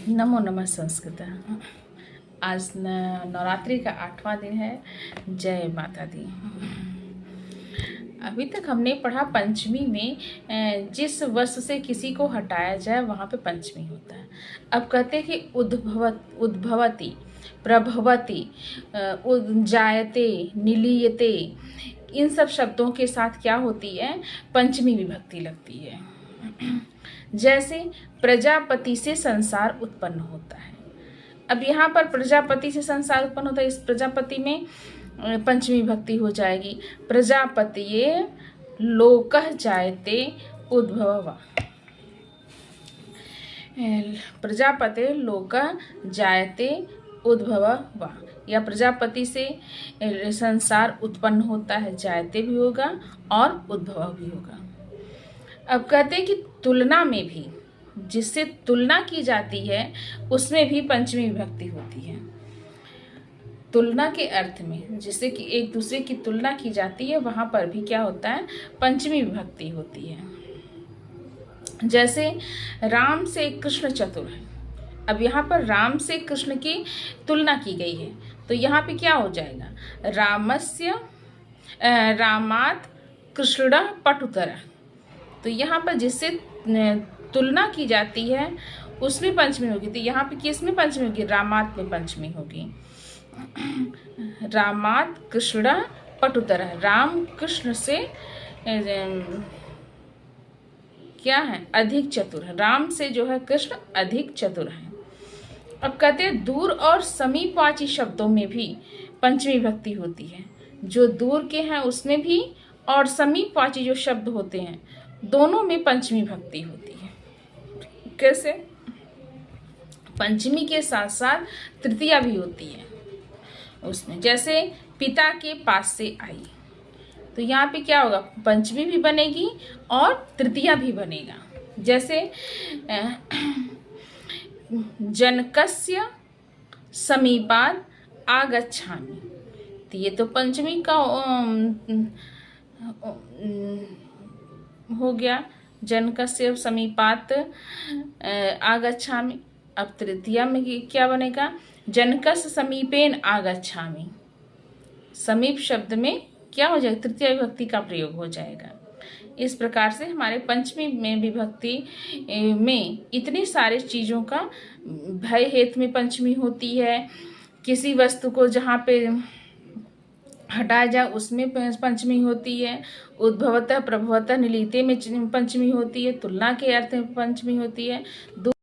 नमो नमः संस्कृत। आज नवरात्रि का 8वां दिन है। जय माता दी। अभी तक हमने पढ़ा पंचमी में जिस वस्तु से किसी को हटाया जाए वहाँ पे पंचमी होता है। अब कहते हैं कि उद्भवती, प्रभवती, जायते, निलीयते, इन सब शब्दों के साथ क्या होती है? पंचमी विभक्ति लगती है। जैसे प्रजापति से संसार उत्पन्न होता है। अब यहाँ पर प्रजापति से संसार उत्पन्न होता है, इस प्रजापति में पंचमी विभक्ति हो जाएगी। प्रजापतिये लोकः जायते उद्भव। प्रजापते लोकः जायते उद्भव, या प्रजापति से संसार उत्पन्न होता है, जायते भी होगा और उद्भव भी होगा। अब कहते हैं कि तुलना में भी, जिससे तुलना की जाती है उसमें भी पंचमी विभक्ति होती है। तुलना के अर्थ में, जिससे कि एक दूसरे की तुलना की जाती है, वहाँ पर भी क्या होता है? पंचमी विभक्ति होती है। जैसे राम से कृष्ण चतुर है। अब यहाँ पर राम से कृष्ण की तुलना की गई है, तो यहाँ पे क्या हो जाएगा? रामात कृष्ण पटुतरः। तो यहाँ पर जिससे तुलना की जाती है उसमें पंचमी होगी, तो यहाँ पे किस में पंचमी होगी? रामात में पंचमी होगी। रामात कृष्ण पटुतरः, राम कृष्ण से क्या है? अधिक चतुर है। राम से जो है कृष्ण अधिक चतुर है। अब कहते हैं दूर और समीपवाची शब्दों में भी पंचमी विभक्ति होती है। जो दूर के हैं उसमें भी, और समीपवाची जो शब्द होते हैं दोनों में पंचमी विभक्ति होती है। कैसे? पंचमी के साथ साथ तृतीया भी होती है उसमें। जैसे पिता के पास से आई, तो यहाँ पे क्या होगा? पंचमी भी बनेगी और तृतीया भी बनेगा। जैसे जनकस्य समीपात् आगच्छामि, तो ये तो पंचमी का हो गया। जनकस्य समीपात् आगच्छामि। अब तृतीया में क्या बनेगा? जनकस्य समीपेन आगच्छामि। समीप शब्द में क्या हो जाएगा? तृतीया विभक्ति का प्रयोग हो जाएगा। इस प्रकार से हमारे पंचमी में विभक्ति में इतनी सारी चीज़ों का भय हेतु में पंचमी होती है। किसी वस्तु को जहाँ पे हटाया जाए उसमें पंचमी होती है। उद्भवतः, प्रभवतः, निलीयते में पंचमी होती है। तुलना के अर्थ में पंचमी होती है।